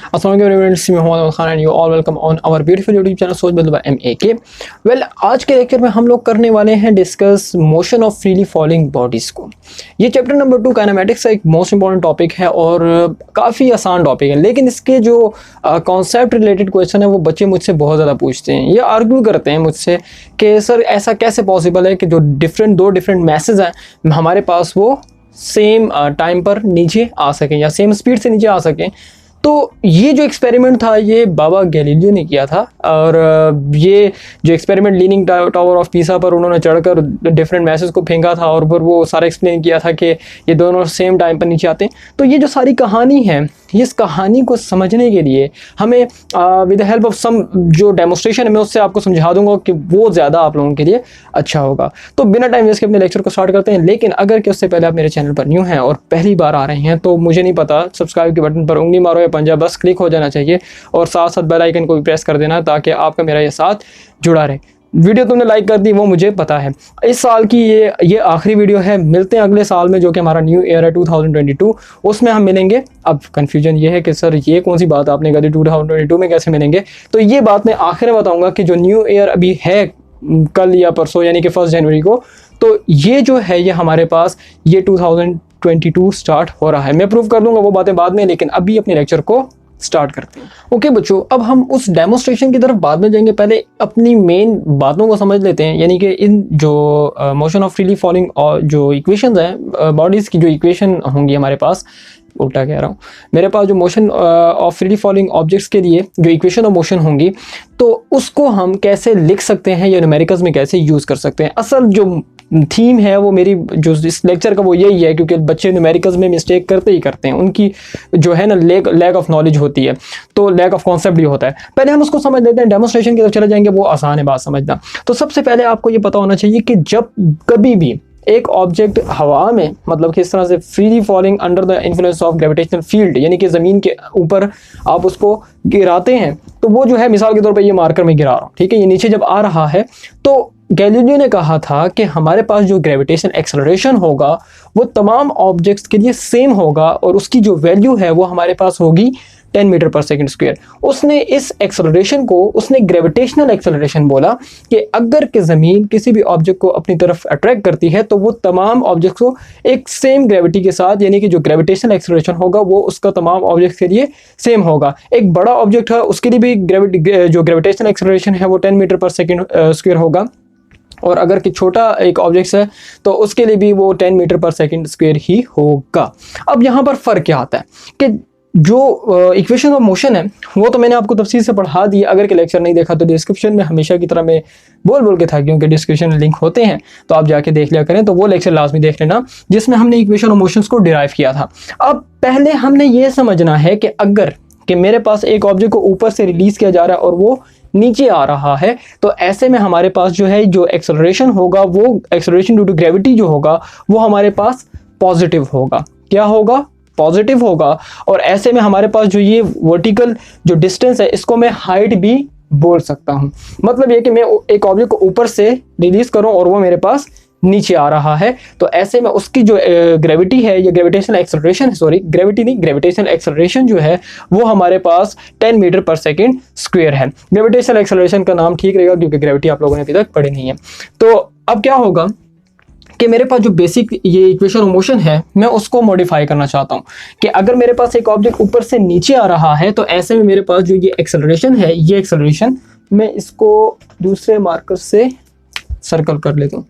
अस्सलाम वालेकुम Mohammad Khan and you all welcome on our beautiful YouTube channel Soch Badlo bye MAK। Well, आज के लेक्चर में हम लोग करने वाले हैं discuss motion of freely falling bodies को। ये चैप्टर नंबर 2 काइनेमैटिक्स का एक मोस्ट इंपॉर्टेंट टॉपिक है और काफ़ी आसान टॉपिक है, लेकिन इसके जो कॉन्सेप्ट रिलेटेड क्वेश्चन है वो बच्चे मुझसे बहुत ज़्यादा पूछते हैं। ये आर्ग्यू करते हैं मुझसे कि सर ऐसा कैसे पॉसिबल है कि जो दो डिफरेंट मैसेज हैं हमारे पास वो सेम टाइम पर नीचे आ सकें या सेम स्पीड से नीचे आ सकें। तो ये जो एक्सपेरिमेंट था ये बाबा गैलीलियो ने किया था और ये जो experiment leaning tower of Pisa पर उन्होंने चढ़कर डिफरेंट मैसेज को फेंका था और फिर वो सारा एक्सप्लेन किया था कि ये दोनों सेम टाइम पर नीचे आते हैं। तो ये जो सारी कहानी है, इस कहानी को समझने के लिए हमें with the help of some जो डेमोस्ट्रेशन है मैं उससे आपको समझा दूंगा कि वो ज़्यादा आप लोगों के लिए अच्छा होगा। तो बिना टाइम वेस्ट के अपने लेक्चर को स्टार्ट करते हैं। लेकिन अगर कि उससे पहले आप मेरे चैनल पर न्यू हैं और पहली बार आ रहे हैं तो मुझे नहीं पता, सब्सक्राइब के बटन पर उंगली मारो या पंजा बस क्लिक हो जाना चाहिए और साथ साथ बेल आइकन को भी प्रेस कर देना ताकि आपका मेरा ये साथ जुड़ा रहे। वीडियो तुमने लाइक कर दी वो मुझे पता है। इस साल की ये आखिरी वीडियो है। मिलते हैं अगले साल में जो कि हमारा न्यू ईयर है 2022, उसमें हम मिलेंगे। अब कन्फ्यूजन ये है कि सर ये कौन सी बात आपने कही 2022 में कैसे मिलेंगे, तो ये बात मैं आखिर में बताऊंगा कि जो न्यू ईयर अभी है कल या परसों यानी कि 1 जनवरी को, तो ये जो है ये हमारे पास ये 2022 स्टार्ट हो रहा है। मैं प्रूव कर दूंगा वो बातें बाद में, लेकिन अभी अपने लेक्चर को स्टार्ट करते हैं। ओके बच्चों, अब हम उस डेमोस्ट्रेशन की तरफ बाद में जाएंगे। पहले अपनी मेन बातों को समझ लेते हैं, यानी कि इन जो मोशन ऑफ फ्रीली फॉलिंग और जो इक्वेशंस हैं बॉडीज़ की, जो इक्वेशन होंगी हमारे पास, उल्टा कह रहा हूँ, मेरे पास जो motion of freely falling objects के लिए जो इक्वेशन ऑफ मोशन होंगी तो उसको हम कैसे लिख सकते हैं या न्यूमेरिकल्स में कैसे यूज़ कर सकते हैं। असल जो थीम है वो मेरी जो इस लेक्चर का वो यही है, क्योंकि बच्चे न्यूमेरिकल्स में मिस्टेक करते ही करते हैं, उनकी जो है ना लैक ऑफ नॉलेज होती है, तो लैक ऑफ कॉन्सेप्ट भी होता है। पहले हम उसको समझ लेते हैं, डेमोस्ट्रेशन की तरफ चले जाएंगे, वो आसान है बात समझना। तो सबसे पहले आपको ये पता होना चाहिए कि जब कभी भी एक ऑब्जेक्ट हवा में, मतलब कि इस तरह से freely falling under the influence of gravitational field, यानी कि ज़मीन के ऊपर आप उसको गिराते हैं, तो वो जो है मिसाल के तौर पे ये मार्कर में गिरा रहा हूँ, ठीक है, ये नीचे जब आ रहा है तो गैलीलियो ने कहा था कि हमारे पास जो ग्रेविटेशन एक्सेलरेशन होगा वो तमाम ऑब्जेक्ट्स के लिए सेम होगा और उसकी जो वैल्यू है वो हमारे पास होगी 10 मीटर पर सेकंड स्क्वायर। उसने इस एक्सेलरेशन को उसने ग्रेविटेशनल एक्सेलरेशन बोला कि अगर कि ज़मीन किसी भी ऑब्जेक्ट को अपनी तरफ अट्रैक्ट करती है तो वो तमाम ऑब्जेक्ट्स को एक सेम ग्रेविटी के साथ, यानी कि जो ग्रेविटेशनल एक्सेलरेशन होगा वो उसका तमाम ऑब्जेक्ट्स के लिए सेम होगा। एक बड़ा ऑब्जेक्ट है उसके लिए भी जो ग्रेविटेशनल एक्सेलरेशन है वो 10 मीटर पर सेकंड स्क्वायर होगा, और अगर कि छोटा एक ऑब्जेक्ट है तो उसके लिए भी वो 10 मीटर पर सेकंड स्क्वायर ही होगा। अब यहाँ पर फ़र्क क्या आता है कि जो इक्वेशन ऑफ मोशन है वो तो मैंने आपको तफसील से पढ़ा दी। अगर कि लेक्चर नहीं देखा तो डिस्क्रिप्शन में हमेशा की तरह मैं बोल के था, क्योंकि डिस्क्रिप्शन लिंक होते हैं तो आप जाके देख लिया करें, तो वो लेक्चर लाजमी देख लेना जिसमें हमने इक्वेशन ऑफ मोशंस को डिराइव किया था। अब पहले हमने ये समझना है कि अगर कि मेरे पास एक ऑब्जेक्ट को ऊपर से रिलीज़ किया जा रहा है और वो नीचे आ रहा है, तो ऐसे में हमारे पास जो है जो एक्सेलरेशन होगा वो एक्सेलरेशन ड्यू टू ग्रेविटी जो होगा वो हमारे पास पॉजिटिव होगा। क्या होगा? पॉजिटिव होगा। और ऐसे में हमारे पास जो ये वर्टिकल जो डिस्टेंस है इसको मैं हाइट भी बोल सकता हूँ। मतलब ये कि मैं एक ऑब्जेक्ट को ऊपर से रिलीज करूँ और वो मेरे पास नीचे आ रहा है, तो ऐसे में उसकी जो ग्रेविटी है या ग्रेविटेशनल एक्सेलरेशन है, सॉरी ग्रेविटी नहीं, ग्रेविटेशनल एक्सेलरेशन जो है वो हमारे पास 10 मीटर पर सेकंड स्क्वायर है। ग्रेविटेशनल एक्सेलरेशन का नाम ठीक रहेगा क्योंकि ग्रेविटी आप लोगों ने अभी तक पढ़ी नहीं है। तो अब क्या होगा कि मेरे पास जो बेसिक ये इक्वेशन ऑफ मोशन है मैं उसको मॉडिफाई करना चाहता हूँ कि अगर मेरे पास एक ऑब्जेक्ट ऊपर से नीचे आ रहा है तो ऐसे में मेरे पास जो ये एक्सेलरेशन है, ये एक्सेलरेशन मैं इसको दूसरे मार्कर से सर्कल कर लेता हूँ।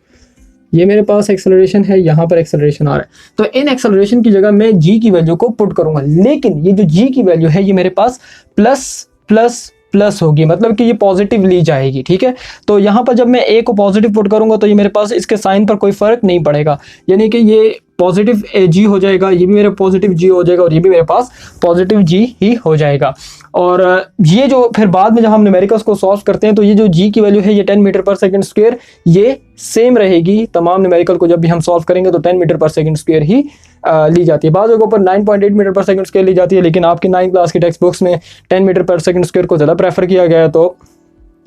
ये मेरे पास एक्सेलरेशन है, यहाँ पर एक्सेलरेशन आ रहा है, तो इन एक्सेलरेशन की जगह मैं जी की वैल्यू को पुट करूंगा, लेकिन ये जो जी की वैल्यू है ये मेरे पास प्लस प्लस प्लस होगी, मतलब कि ये पॉजिटिव ली जाएगी, ठीक है। तो यहाँ पर जब मैं ए को पॉजिटिव पुट करूंगा तो ये मेरे पास इसके साइन पर कोई फर्क नहीं पड़ेगा, यानी कि ये पॉजिटिव जी हो जाएगा, ये भी मेरा पॉजिटिव जी हो जाएगा और ये भी मेरे पास पॉजिटिव जी ही हो जाएगा। और ये जो फिर बाद में जब हम न्यूमेरिकल्स को सॉल्व करते हैं तो ये जो जी की वैल्यू है ये 10 मीटर पर सेकंड स्क्वायर ये सेम रहेगी। तमाम न्यूमेरिकल को जब भी हम सॉल्व करेंगे तो 10 मीटर पर सेकंड स्क्वायर ही ली जाती है। बाद के ऊपर 9.8 मीटर पर सेकंड स्क्वायर ली जाती है, लेकिन आपकी 9th क्लास की टेक्स्ट बुक्स में 10 मीटर पर सेकंड स्क्वायर को ज़्यादा प्रेफर किया गया है, तो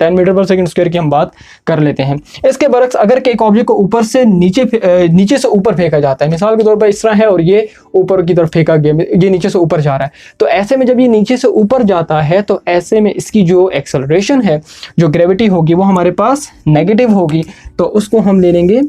10 मीटर पर सेकंड स्क्वायर की हम बात कर लेते हैं। इसके बरक्स अगर एक ऑब्जेक्ट को ऊपर से नीचे से ऊपर फेंका जाता है, मिसाल के तौर पर इस तरह है और ये ऊपर की तरफ फेंका गया, ये नीचे से ऊपर जा रहा है, तो ऐसे में जब ये नीचे से ऊपर जाता है तो ऐसे में इसकी जो एक्सेलरेशन है, जो ग्रेविटी होगी, वो हमारे पास नेगेटिव होगी। तो उसको हम ले लेंगे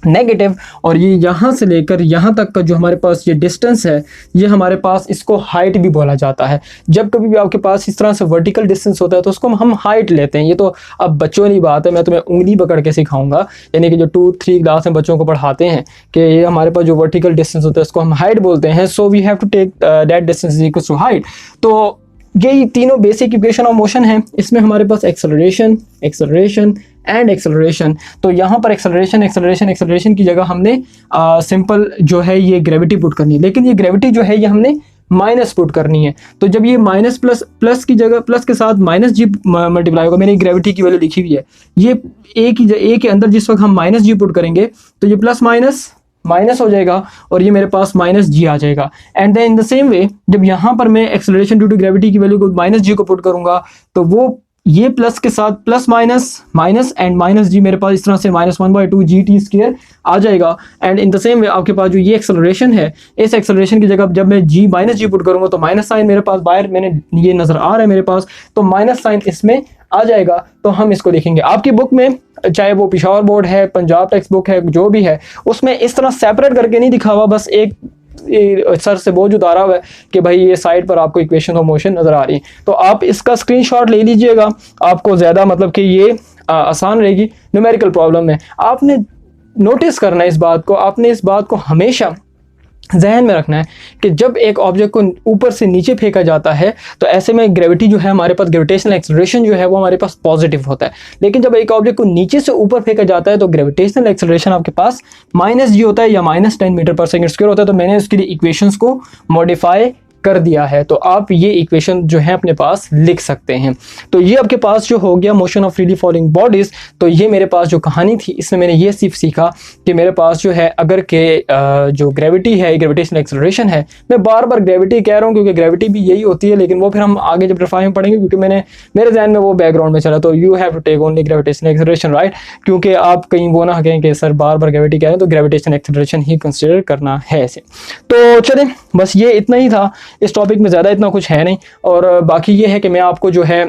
नेगेटिव, और ये यहाँ से लेकर यहाँ तक का जो हमारे पास ये डिस्टेंस है, ये हमारे पास इसको हाइट भी बोला जाता है। जब कभी भी आपके पास इस तरह से वर्टिकल डिस्टेंस होता है तो उसको हम हाइट लेते हैं। ये तो अब बच्चों वाली बात है, मैं तुम्हें उंगली पकड़ के सिखाऊंगा, यानी कि जो 2-3 क्लास में बच्चों को पढ़ाते हैं कि ये हमारे पास जो वर्टिकल डिस्टेंस होता है उसको हम हाइट बोलते हैं। So we have to take that distance is equal to height. तो ये तीनों बेसिक इक्वेशन ऑफ मोशन है। इसमें हमारे पास एक्सेलरेशन, एक्सेलरेशन एंड एक्सेलरेशन। तो यहाँ पर एक्सेलरेशन एक्सेलरेशन एक्सेलरेशन की जगह हमने सिंपल जो है ये ग्रेविटी पुट करनी है, लेकिन ये ग्रेविटी जो है ये हमने माइनस पुट करनी है। तो जब ये माइनस प्लस की जगह प्लस के साथ माइनस जी मल्टीप्लाई होगा, मैंने ग्रेविटी की वैल्यू लिखी हुई है, ये ए के अंदर जिस वक्त हम माइनस जी पुट करेंगे तो ये प्लस माइनस माइनस हो जाएगा और ये मेरे पास माइनस जी आ जाएगा। And then in the same way जब यहाँ पर मैं एक्सेलरेशन ड्यू टू ग्रेविटी की वैल्यू को माइनस जी को पुट करूंगा तो वो ये प्लस के साथ plus minus minus and minus g मेरे पास इस तरह से -1/2 GT² आ जाएगा। And in the same way आपके पास जो ये एक्सेलरेशन है, इस एक्सेलरेशन की जगह जब मैं जी माइनस जी पुट करूंगा तो माइनस साइन मेरे पास बाहर मैंने ये नजर आ रहा है मेरे पास, तो माइनस साइन इसमें आ जाएगा। तो हम इसको लिखेंगे आपकी बुक में, चाहे वो पिशावर बोर्ड है, पंजाब टेक्स्ट बुक है, जो भी है, उसमें इस तरह सेपरेट करके नहीं दिखा हुआ, बस एक सर से बोझ उतारा हुआ है कि भाई ये साइड पर आपको इक्वेशन ऑफ मोशन नजर आ रही है। तो आप इसका स्क्रीनशॉट ले लीजिएगा, आपको ज़्यादा मतलब कि ये आसान रहेगी न्यूमेरिकल प्रॉब्लम में। आपने नोटिस करना है इस बात को, आपने इस बात को हमेशा जहन में रखना है कि जब एक ऑब्जेक्ट को ऊपर से नीचे फेंका जाता है तो ऐसे में ग्रेविटी जो है हमारे पास, ग्रेविटेशनल एक्सेलरेशन जो है वो हमारे पास पॉजिटिव होता है। लेकिन जब एक ऑब्जेक्ट को नीचे से ऊपर फेंका जाता है तो ग्रेविटेशनल एक्सेलरेशन आपके पास माइनस जी होता है या -10 मीटर पर सेकंड स्क्वायर होता है। तो मैंने उसके लिए इक्वेशंस को मॉडिफाई कर दिया है, तो आप ये इक्वेशन जो है अपने पास लिख सकते हैं। तो ये आपके पास जो हो गया motion of freely falling bodies. तो ये मेरे पास जो कहानी थी इसमें मैंने ये सिर्फ सीखा कि मेरे पास जो है अगर के जो ग्रेविटी है, ग्रेविटेशनल एक्सेलरेशन है, मैं बार बार ग्रेविटी कह रहा हूँ क्योंकि ग्रेविटी भी यही होती है, लेकिन वो फिर हम आगे जब रफाई में पढ़ेंगे क्योंकि मेरे जहन में वो बैकग्राउंड में चला। तो you have to take only gravitational acceleration, right, क्योंकि आप कहीं वो ना कहें कि सर बार बार ग्रेविटी कह रहे हैं, तो ग्रेविटेशनल एक्सेलरेशन ही कंसिडर करना है ऐसे। तो चलें, बस ये इतना ही था इस टॉपिक में, ज़्यादा इतना कुछ है नहीं। और बाकी ये है कि मैं आपको जो है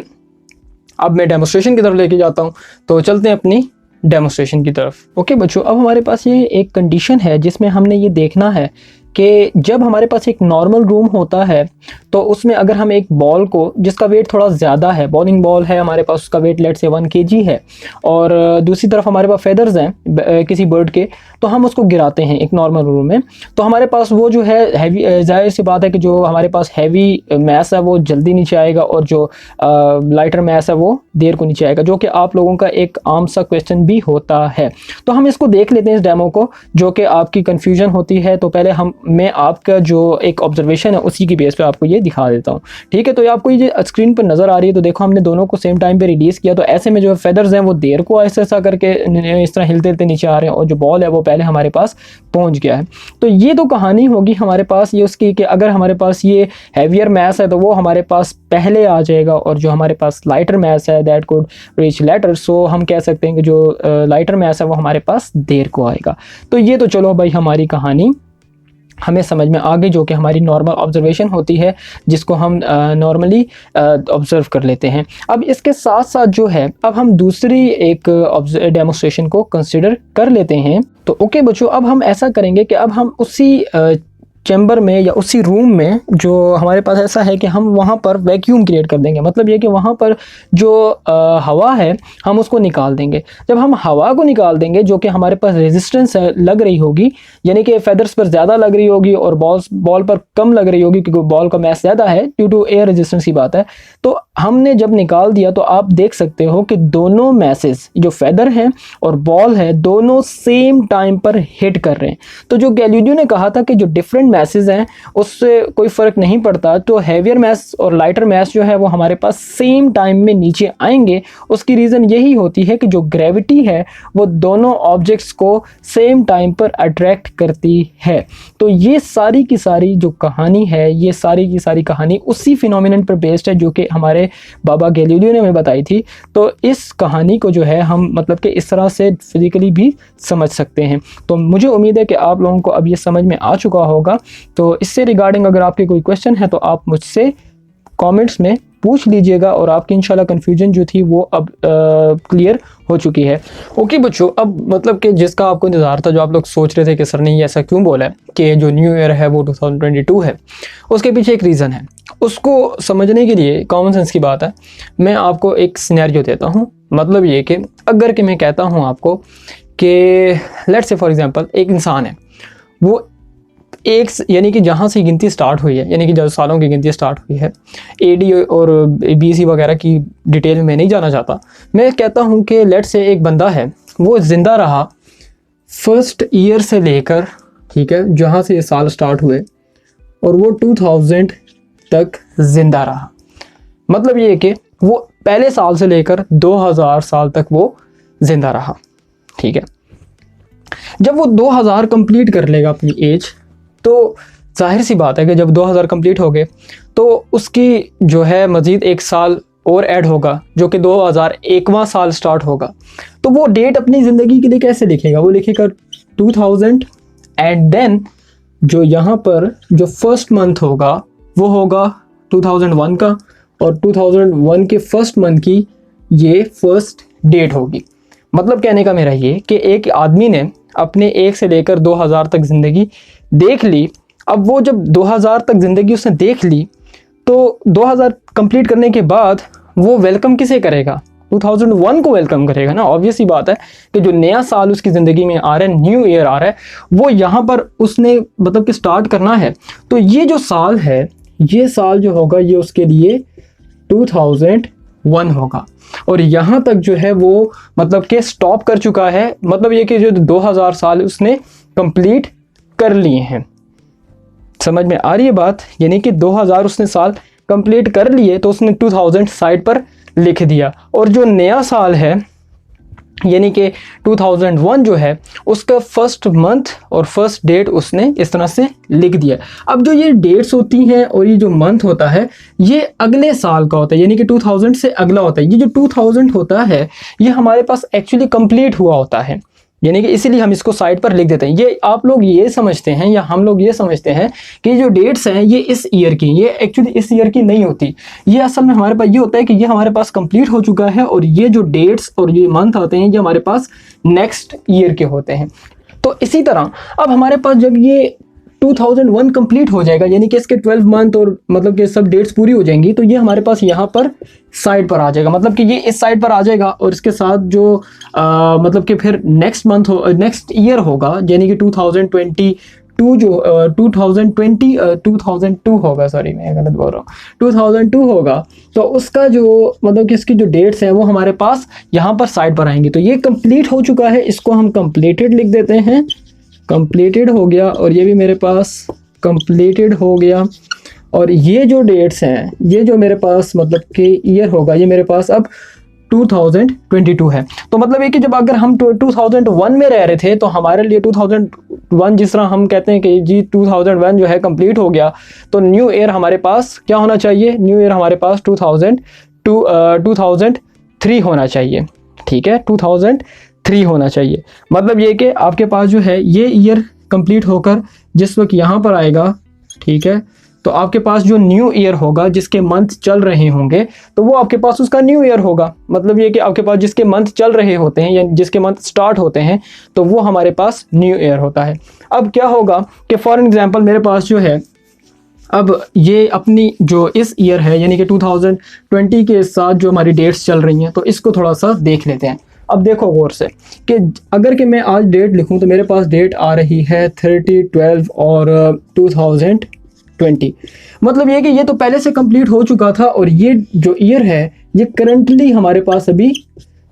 अब मैं डेमोस्ट्रेशन की तरफ लेके जाता हूँ, तो चलते हैं अपनी डेमोस्ट्रेशन की तरफ। ओके बच्चों, अब हमारे पास ये एक कंडीशन है जिसमें हमने ये देखना है कि जब हमारे पास एक नॉर्मल रूम होता है तो उसमें अगर हम एक बॉल को जिसका वेट थोड़ा ज़्यादा है, बॉलिंग बॉल है हमारे पास, उसका वेट लेट से 1 kg है, और दूसरी तरफ हमारे पास फेदर्स हैं किसी बर्ड के, तो हम उसको गिराते हैं एक नॉर्मल रूम में, तो हमारे पास वो जो है हैवी, जाहिर सी बात है कि जो हमारे पास हैवी मैस है वो जल्दी नीचे आएगा और जो लाइटर मैस है वो देर को नीचे आएगा, जो कि आप लोगों का एक आम सा क्वेश्चन भी होता है। तो हम इसको देख लेते हैं इस डेमो को, जो कि आपकी कन्फ्यूजन होती है। तो पहले मैं आपका जो एक ऑब्जर्वेशन है उसी की बेस पे आपको ये दिखा देता हूँ, ठीक है। तो ये आपको ये स्क्रीन पर नज़र आ रही है, तो देखो हमने दोनों को सेम टाइम पे रिलीज़ किया, तो ऐसे में जो फेदर्स हैं वो देर को ऐसा ऐसा करके इस तरह हिलते हिलते नीचे आ रहे हैं और जो बॉल है वो पहले हमारे पास पहुंच गया है। तो ये तो कहानी होगी हमारे पास ये उसकी कि अगर हमारे पास ये हैवियर मैस है तो वो हमारे पास पहले आ जाएगा, और जो हमारे पास लाइटर मैस है दैट कुड रीच लेटर, सो हम कह सकते हैं कि जो लाइटर मैस है वो हमारे पास देर को आएगा। तो ये तो चलो भाई हमारी कहानी हमें समझ में आ गई, जो कि हमारी नॉर्मल ऑब्जर्वेशन होती है जिसको हम नॉर्मली ऑब्जर्व कर लेते हैं। अब इसके साथ साथ जो है अब हम दूसरी एक डेमोस्ट्रेशन को कंसिडर कर लेते हैं। तो ओके बच्चों, अब हम ऐसा करेंगे कि अब हम उसी चैम्बर में या उसी रूम में जो हमारे पास ऐसा है कि हम वहाँ पर वैक्यूम क्रिएट कर देंगे, मतलब ये कि वहाँ पर जो हवा है हम उसको निकाल देंगे। जब हम हवा को निकाल देंगे जो कि हमारे पास रेजिस्टेंस लग रही होगी, यानी कि फेदर्स पर ज़्यादा लग रही होगी और बॉल पर कम लग रही होगी क्योंकि बॉल का मैस ज़्यादा है ड्यू टू एयर रेजिस्टेंस की बात है। तो हमने जब निकाल दिया तो आप देख सकते हो कि दोनों मैसेज जो फेदर हैं और बॉल है दोनों सेम टाइम पर हिट कर रहे हैं। तो जो गैलीलियो ने कहा था कि जो डिफरेंट मैसेज हैं उससे कोई फ़र्क नहीं पड़ता, तो हैवियर मैस और लाइटर मैस जो है वो हमारे पास सेम टाइम में नीचे आएंगे। उसकी रीज़न यही होती है कि जो ग्रेविटी है वो दोनों ऑब्जेक्ट्स को सेम टाइम पर अट्रैक्ट करती है। तो ये सारी की सारी जो कहानी है, ये सारी की सारी कहानी उसी फिनोमिनन पर बेस्ड है जो कि हमारे बाबा गैलीलियो ने हमें बताई थी। तो इस कहानी को जो है हम मतलब कि इस तरह से फिज़िकली भी समझ सकते हैं। तो मुझे उम्मीद है कि आप लोगों को अब ये समझ में आ चुका होगा। तो इससे रिगार्डिंग अगर आपके कोई क्वेश्चन है तो आप मुझसे कमेंट्स में पूछ लीजिएगा और आपकी इंशाल्लाह कन्फ्यूजन जो थी वो अब क्लियर हो चुकी है। ओके बच्चों, अब मतलब कि जिसका आपको इंतज़ार था, जो आप लोग सोच रहे थे कि सर ने ये ऐसा क्यों बोला है कि जो न्यू ईयर है वो 2022 है, उसके पीछे एक रीज़न है। उसको समझने के लिए कॉमन सेंस की बात है, मैं आपको एक सिनेरियो देता हूँ। मतलब ये कि अगर कि मैं कहता हूँ आपको कि लेट्स से फॉर एग्जांपल एक इंसान है, वो एक यानी कि जहाँ से गिनती स्टार्ट हुई है, यानी कि जब सालों की गिनती स्टार्ट हुई है, एडी और बीसी वगैरह की डिटेल में नहीं जाना चाहता। मैं कहता हूँ कि लेट्स से एक बंदा है, वो ज़िंदा रहा फर्स्ट ईयर से लेकर, ठीक है, जहाँ से ये साल स्टार्ट हुए, और वो 2000 तक ज़िंदा रहा। मतलब ये कि वो पहले साल से लेकर 2000 साल तक वो ज़िंदा रहा, ठीक है। जब वो 2000 कंप्लीट कर लेगा अपनी एज, तो जाहिर सी बात है कि जब 2000 कंप्लीट हो गए तो उसकी जो है मज़ीद एक साल और ऐड होगा, जो कि 2001वां साल स्टार्ट होगा। तो वो डेट अपनी ज़िंदगी के लिए कैसे लिखेगा? वो लिखेगा 2000 एंड देन जो यहाँ पर जो फर्स्ट मंथ होगा वो होगा 2001 का, और 2001 के फर्स्ट मंथ की ये फर्स्ट डेट होगी। मतलब कहने का मेरा ये कि एक आदमी ने अपने 1 से लेकर 2000 तक ज़िंदगी देख ली। अब वो जब 2000 तक ज़िंदगी उसने देख ली, तो 2000 कंप्लीट करने के बाद वो वेलकम किसे करेगा? 2001 को वेलकम करेगा ना। ऑब्वियस ही बात है कि जो नया साल उसकी ज़िंदगी में आ रहा है, न्यू ईयर आ रहा है, वो यहाँ पर उसने मतलब कि स्टार्ट करना है। तो ये जो साल है, ये साल जो होगा ये उसके लिए 2001 होगा, और यहाँ तक जो है वो मतलब कि स्टॉप कर चुका है। मतलब ये कि जो 2000 साल उसने कंप्लीट कर लिए हैं। समझ में आ रही है बात? यानी कि 2000 उसने साल कंप्लीट कर लिए, तो उसने 2000 साइड पर लिख दिया, और जो नया साल है यानी कि 2001 जो है उसका फर्स्ट मंथ और फर्स्ट डेट उसने इस तरह से लिख दिया। अब जो ये डेट्स होती हैं और ये जो मंथ होता है ये अगले साल का होता है, यानी कि 2000 से अगला होता है। ये जो 2000 होता है ये हमारे पास एक्चुअली कंप्लीट हुआ होता है, यानी कि इसीलिए हम इसको साइड पर लिख देते हैं। ये आप लोग ये समझते हैं या हम लोग ये समझते हैं कि जो डेट्स हैं ये इस ईयर की, ये एक्चुअली इस ईयर की नहीं होती। ये असल में हमारे पास ये होता है कि ये हमारे पास कंप्लीट हो चुका है, और ये जो डेट्स और ये मंथ आते हैं ये हमारे पास नेक्स्ट ईयर के होते हैं। तो इसी तरह अब हमारे पास जब ये 2001 कंप्लीट हो जाएगा, यानी कि इसके 12 मंथ और मतलब कि सब डेट्स पूरी हो जाएंगी, तो ये हमारे पास यहाँ पर साइड पर आ जाएगा। मतलब कि ये इस साइड पर आ जाएगा, और इसके साथ जो मतलब कि फिर नेक्स्ट मंथ हो, नेक्स्ट ईयर होगा, यानी कि 2022 जो 2002 होगा, सॉरी मैं गलत बोल रहा हूँ, 2002 होगा। तो उसका जो मतलब कि इसकी जो डेट्स हैं वो हमारे पास यहाँ पर साइड पर आएंगी। तो ये कंप्लीट हो चुका है, इसको हम कंप्लीटेड लिख देते हैं, कंप्लीटेड हो गया, और ये भी मेरे पास कंप्लीटेड हो गया। और ये जो डेट्स हैं, ये जो मेरे पास मतलब कि ईयर होगा, ये मेरे पास अब 2022 है। तो मतलब ये कि जब अगर हम 2001 में रह रहे थे तो हमारे लिए 2001, जिस तरह हम कहते हैं कि जी 2001 जो है कंप्लीट हो गया, तो न्यू ईयर हमारे पास क्या होना चाहिए? न्यू ईयर हमारे पास 2003 होना चाहिए, ठीक है, 2003 होना चाहिए। मतलब ये कि आपके पास जो है ये ईयर कंप्लीट होकर जिस वक्त यहाँ पर आएगा, ठीक है, तो आपके पास जो न्यू ईयर होगा जिसके मंथ चल रहे होंगे तो वो आपके पास उसका न्यू ईयर होगा। मतलब ये कि आपके पास जिसके मंथ चल रहे होते हैं या जिसके मंथ स्टार्ट होते हैं तो वो हमारे पास न्यू ईयर होता है। अब क्या होगा कि फॉर एग्जांपल मेरे पास जो है अब ये अपनी जो इस ईयर है यानी कि 2020 के साथ जो हमारी डेट्स चल रही हैं, तो इसको थोड़ा सा देख लेते हैं। अब देखो गौर से कि अगर कि मैं आज डेट लिखूं तो मेरे पास डेट आ रही है 30/12 और 2020। मतलब ये कि ये तो पहले से कंप्लीट हो चुका था, और ये जो ईयर है ये करंटली हमारे पास अभी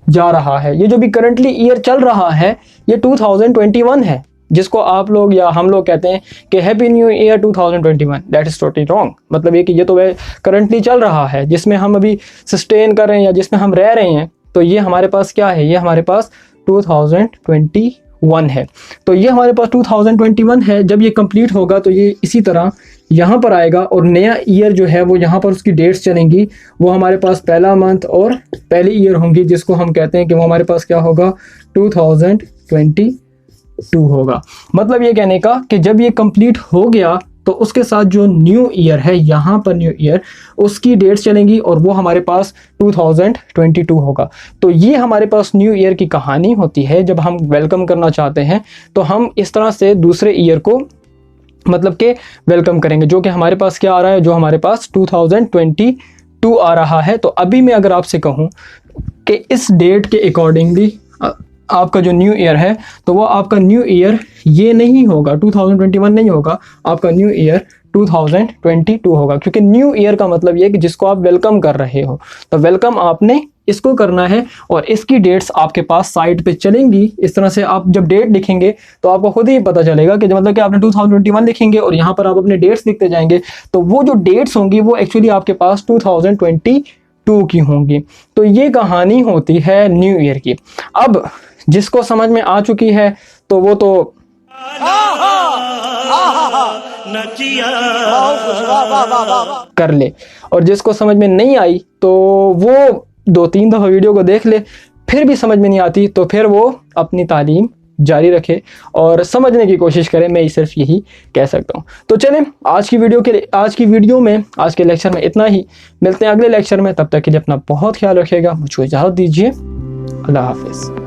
जा रहा है। ये जो भी करंटली ईयर चल रहा है ये 2021 है। जिसको आप लोग या हम लोग कहते हैं कि happy new year 2021, that is totally wrong. मतलब ये कि ये तो वह करंटली चल रहा है, जिसमें हम अभी सस्टेन कर रहे हैं या जिसमें हम रह रहे हैं, तो ये हमारे पास क्या है, ये हमारे पास 2021 है। तो ये हमारे पास 2021 है। जब ये कंप्लीट होगा तो ये इसी तरह यहाँ पर आएगा और नया ईयर जो है वो यहाँ पर उसकी डेट्स चलेंगी, वो हमारे पास पहला मंथ और पहली ईयर होंगी, जिसको हम कहते हैं कि वो हमारे पास क्या होगा, 2022 होगा। मतलब ये कहने का कि जब ये कंप्लीट हो गया तो उसके साथ जो न्यू ईयर है, यहाँ पर न्यू ईयर, उसकी डेट्स चलेंगी और वो हमारे पास 2022 होगा। तो ये हमारे पास न्यू ईयर की कहानी होती है। जब हम वेलकम करना चाहते हैं तो हम इस तरह से दूसरे ईयर को मतलब के वेलकम करेंगे, जो कि हमारे पास क्या आ रहा है, जो हमारे पास 2022 आ रहा है। तो अभी मैं अगर आपसे कहूँ कि इस डेट के अकॉर्डिंगली आपका जो न्यू ईयर है, तो वो आपका न्यू ईयर ये नहीं होगा, 2021 नहीं होगा, आपका न्यू ईयर 2022 होगा। क्योंकि न्यू ईयर का मतलब ये कि जिसको आप वेलकम कर रहे हो, तो वेलकम आपने इसको करना है और इसकी डेट्स आपके पास साइड पे चलेंगी। इस तरह से आप जब डेट लिखेंगे तो आपको खुद ही पता चलेगा कि मतलब कि आपने 2021 लिखेंगे और यहाँ पर आप अपने डेट्स लिखते जाएंगे, तो वो जो डेट्स होंगी वो एक्चुअली आपके पास 2022 की होंगी। तो ये कहानी होती है न्यू ईयर की। अब जिसको समझ में आ चुकी है तो वो तो कर ले, और जिसको समझ में नहीं आई तो वो 2-3 दफ़ा वीडियो को देख ले, फिर भी समझ में नहीं आती तो फिर वो अपनी तालीम जारी रखे और समझने की कोशिश करें। मैं सिर्फ यही कह सकता हूँ। तो चलें, आज की वीडियो में, आज के लेक्चर में इतना ही। मिलते हैं अगले लेक्चर में, तब तक के लिए अपना बहुत ख्याल रखिएगा। मुझको इजाज़त दीजिए। अल्लाह हाफिज़।